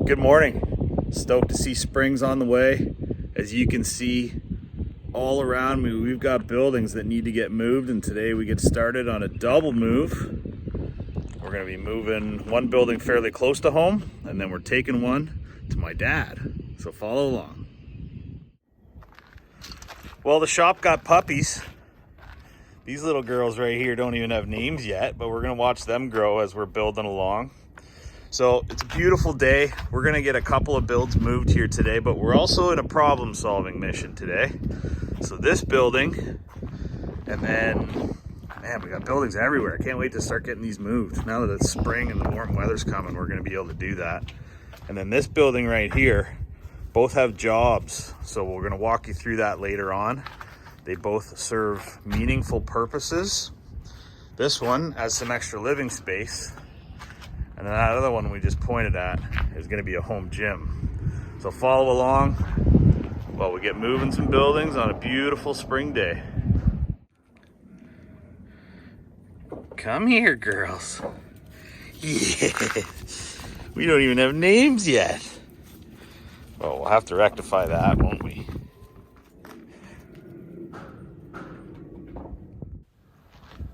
Good morning. Stoked to see spring's on the way. As you can see all around me, we've got buildings that need to get moved, and today we get started on a double move. We're going to be moving one building fairly close to home, and then we're taking one to my dad. So follow along. Well, the shop got puppies. These little girls right here don't even have names yet, but we're going to watch them grow as we're building along. So it's a beautiful day. We're gonna get a couple of builds moved here today, but we're also in a problem solving mission today. So this building, and then, man, we got buildings everywhere. I can't wait to start getting these moved. Now that it's spring and the warm weather's coming, we're gonna be able to do that. And then this building right here, both have jobs. So we're gonna walk you through that later on. They both serve meaningful purposes. This one has some extra living space. And then that other one we just pointed at is going to be a home gym. So follow along while we get moving some buildings on a beautiful spring day. Come here, girls. Yeah. We don't even have names yet. Well, we'll have to rectify that, won't we?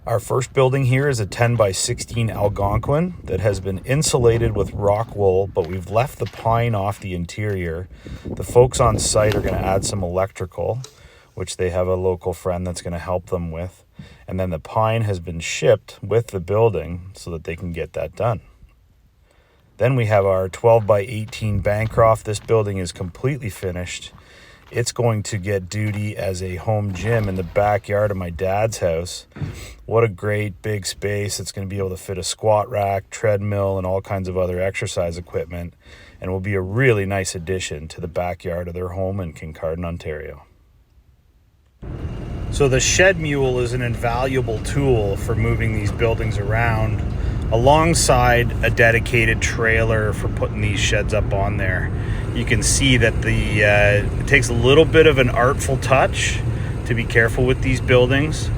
Our first building here is a 10 by 16 Algonquin that has been insulated with rock wool, but we've left the pine off the interior. The folks on site are going to add some electrical, which they have a local friend that's going to help them with. And then the pine has been shipped with the building so that they can get that done. Then we have our 12 by 18 Bancroft. This building is completely finished. It's going to get duty as a home gym in the backyard of my dad's house. What a great big space. It's going to be able to fit a squat rack, treadmill, and all kinds of other exercise equipment, and will be a really nice addition to the backyard of their home in Kincardine, Ontario. So the shed mule is an invaluable tool for moving these buildings around, alongside a dedicated trailer for putting these sheds up on there. You can see that it takes a little bit of an artful touch to be careful with these buildings,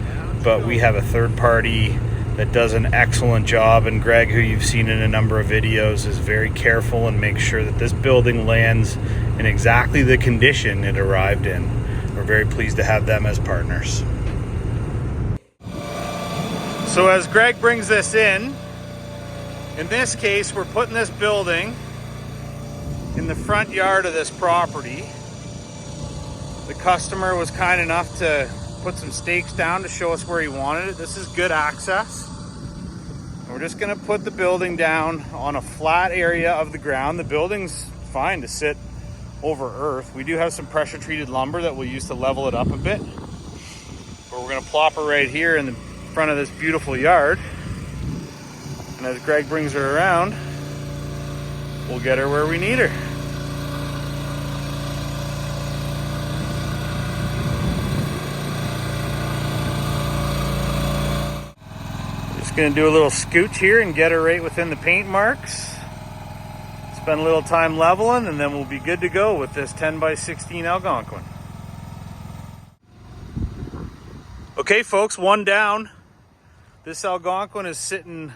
but we have a third party that does an excellent job, and Greg, who you've seen in a number of videos, is very careful and makes sure that this building lands in exactly the condition it arrived in. We're very pleased to have them as partners. So as Greg brings this in this case, we're putting this building in the front yard of this property. The customer was kind enough to put some stakes down to show us where he wanted it. This is good access. And we're just gonna put the building down on a flat area of the ground. The building's fine to sit over earth. We do have some pressure treated lumber that we'll use to level it up a bit. But we're gonna plop her right here in the front of this beautiful yard. And as Greg brings her around, we'll get her where we need her. Just gonna do a little scooch here and get her right within the paint marks. Spend a little time leveling, and then we'll be good to go with this 10 by 16 Algonquin. Okay folks, one down. This Algonquin is sitting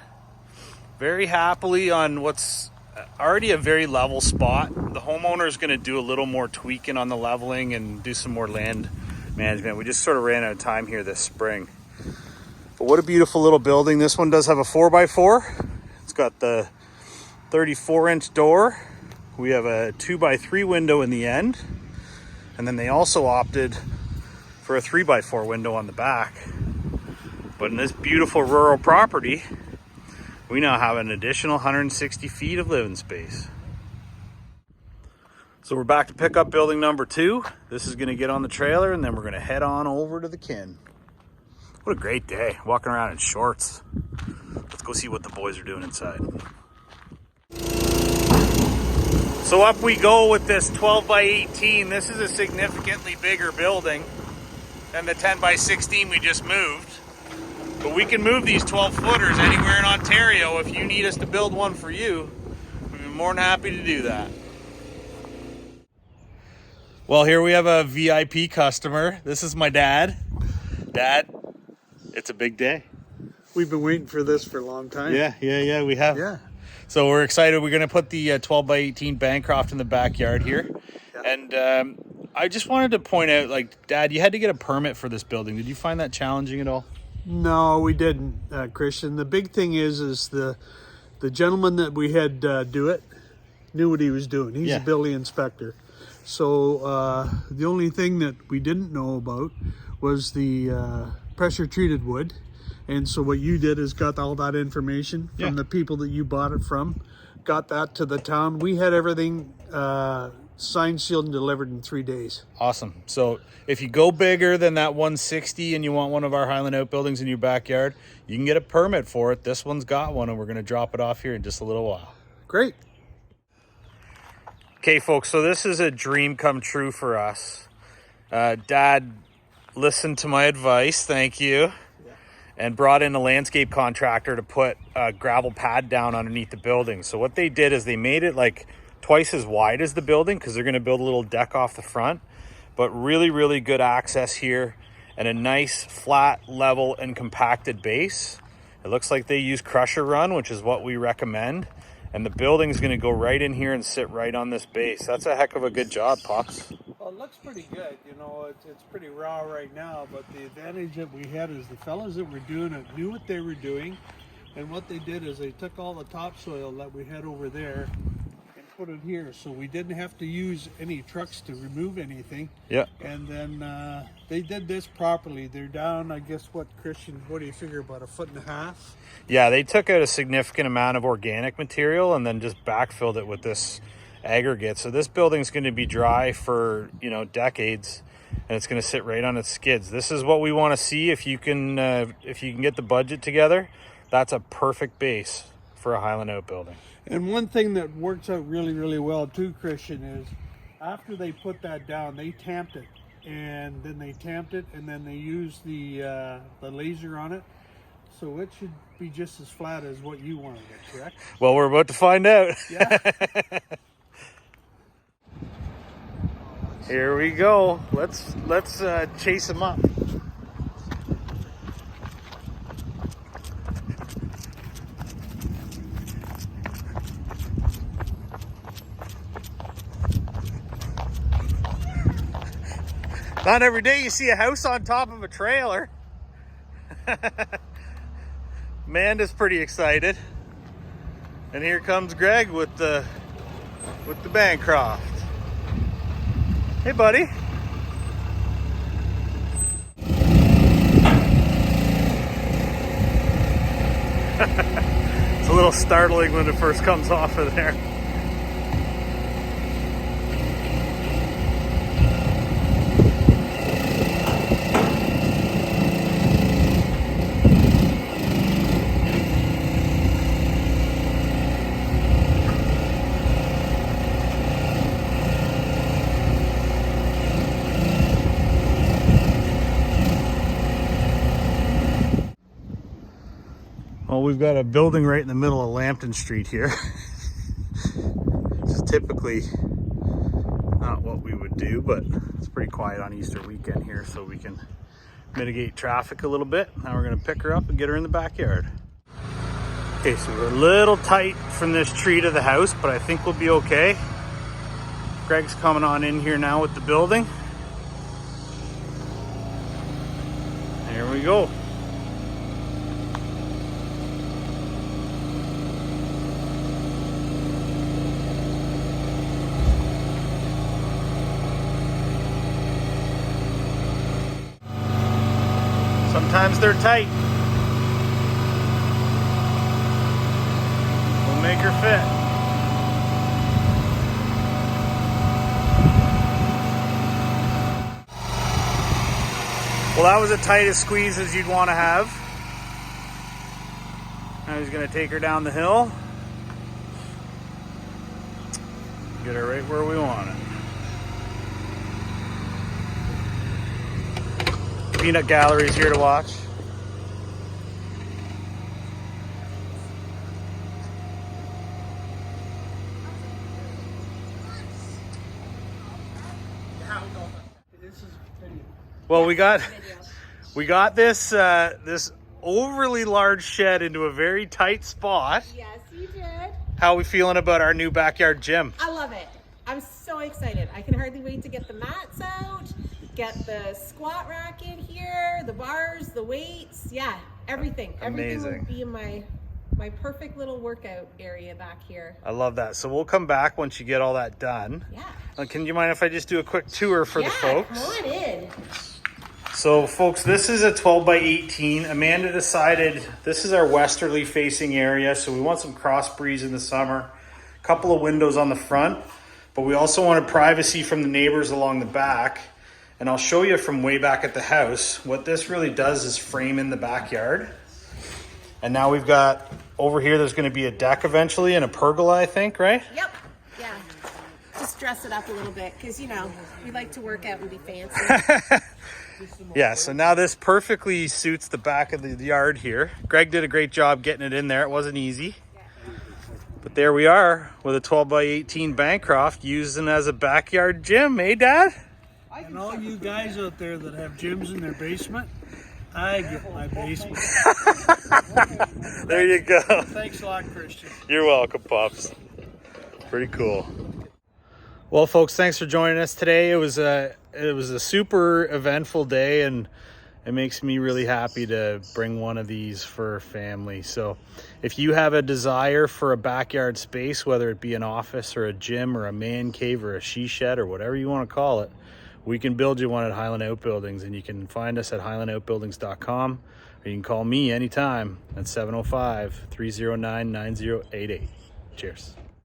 very happily on what's already a very level spot. The homeowner is going to do a little more tweaking on the leveling and do some more land management. We just sort of ran out of time here this spring. But what a beautiful little building. This one does have a 4x4. It's got the 34-inch door. We have a 2x3 window in the end. And then they also opted for a 3x4 window on the back. But in this beautiful rural property, we now have an additional 160 feet of living space. So we're back to pick up building number 2. This is gonna get on the trailer, and then we're gonna head on over to the kin. What a great day, walking around in shorts. Let's go see what the boys are doing inside. So up we go with this 12 by 18. This is a significantly bigger building than the 10 by 16 we just moved. But we can move these 12-footers anywhere in Ontario. If you need us to build one for you, we'd be more than happy to do that. Well, here we have a VIP customer. This is my dad. Dad, it's a big day. We've been waiting for this for a long time. Yeah, we have. Yeah. So we're excited. We're going to put the 12 by 18 Bancroft in the backyard here. Yeah. And I just wanted to point out, like, Dad, you had to get a permit for this building. Did you find that challenging at all? No, we didn't, Christian. The big thing is the gentleman that we had do it knew what he was doing. He's Yeah. a building inspector. So the only thing that we didn't know about was the pressure treated wood. And so what you did is got all that information from Yeah. the people that you bought it from, got that to the town. We had everything signed, sealed, and delivered in 3 days. Awesome. So if you go bigger than that 160 and you want one of our Highland outbuildings in your backyard, you can get a permit for it. This one's got one, and we're going to drop it off here in just a little while. Great. Okay, folks, so this is a dream come true for us. Dad listened to my advice, thank you, and brought in a landscape contractor to put a gravel pad down underneath the building. So what they did is they made it like twice as wide as the building because they're going to build a little deck off the front, but really, really good access here and a nice flat, level, and compacted base. It looks like they use crusher run, which is what we recommend. And the building is going to go right in here and sit right on this base. That's a heck of a good job, Pops. Well, it looks pretty good. You know, it's pretty raw right now, but the advantage that we had is the fellas that were doing it knew what they were doing. And what they did is they took all the topsoil that we had over there and put it here. So we didn't have to use any trucks to remove anything. Yeah. And then they did this properly. They're down, I guess, what, Christian, what do you figure, about 1.5 feet? Yeah, they took out a significant amount of organic material and then just backfilled it with this aggregate. So this building's going to be dry for, you know, decades, and it's going to sit right on its skids. This is what we want to see. If you can get the budget together, that's a perfect base for a Highland outbuilding. And one thing that works out really, really well too, Christian, is after they put that down, they tamped it, and then they tamped it, and then they used the laser on it. So it should be just as flat as what you wanted it, correct? Well, we're about to find out. Yeah. Here we go. Let's chase them up. Not every day you see a house on top of a trailer. Amanda's pretty excited. And here comes Greg with the Bancroft. Hey, buddy. It's a little startling when it first comes off of there. Well, we've got a building right in the middle of Lambton Street here. This is typically not what we would do, but it's pretty quiet on Easter weekend here, so we can mitigate traffic a little bit. Now we're gonna pick her up and get her in the backyard. Okay, so we're a little tight from this tree to the house, but I think we'll be okay. Greg's coming on in here now with the building. There we go. Sometimes they're tight. We'll make her fit. Well, that was the tightest squeeze as you'd want to have. Now he's going to take her down the hill. Get her right where we want it. Peanut Gallery's here to watch. Well, we got this this overly large shed into a very tight spot. Yes, you did. How are we feeling about our new backyard gym? I love it. I'm so excited. I can hardly wait to get the mats out, get the squat rack in here, the bars, the weights. Yeah, everything. Amazing. Everything will be in my perfect little workout area back here. I love that. So we'll come back once you get all that done. Yeah. Can you mind if I just do a quick tour for the folks? Come on in. So folks, this is a 12 by 18. Amanda decided this is our westerly facing area, so we want some cross breeze in the summer. A couple of windows on the front, but we also wanted privacy from the neighbors along the back. And I'll show you from way back at the house. What this really does is frame in the backyard. And now we've got over here, there's going to be a deck eventually and a pergola, I think, right? Yep. Yeah. Just dress it up a little bit because, you know, we like to work out and be fancy. Yeah, so now this perfectly suits the back of the yard here. Greg did a great job getting it in there. It wasn't easy. But there we are with a 12 by 18 Bancroft using as a backyard gym, eh, Dad? And all you guys out there that have gyms in their basement, I get my basement. There you go. Thanks a lot, Christian. You're welcome, Pops. Pretty cool. Well, folks, thanks for joining us today. It was a super eventful day, and it makes me really happy to bring one of these for family. So if you have a desire for a backyard space, whether it be an office or a gym or a man cave or a she shed or whatever you want to call it, we can build you one at Highland Outbuildings, and you can find us at highlandoutbuildings.com, or you can call me anytime at 705-309-9088. Cheers.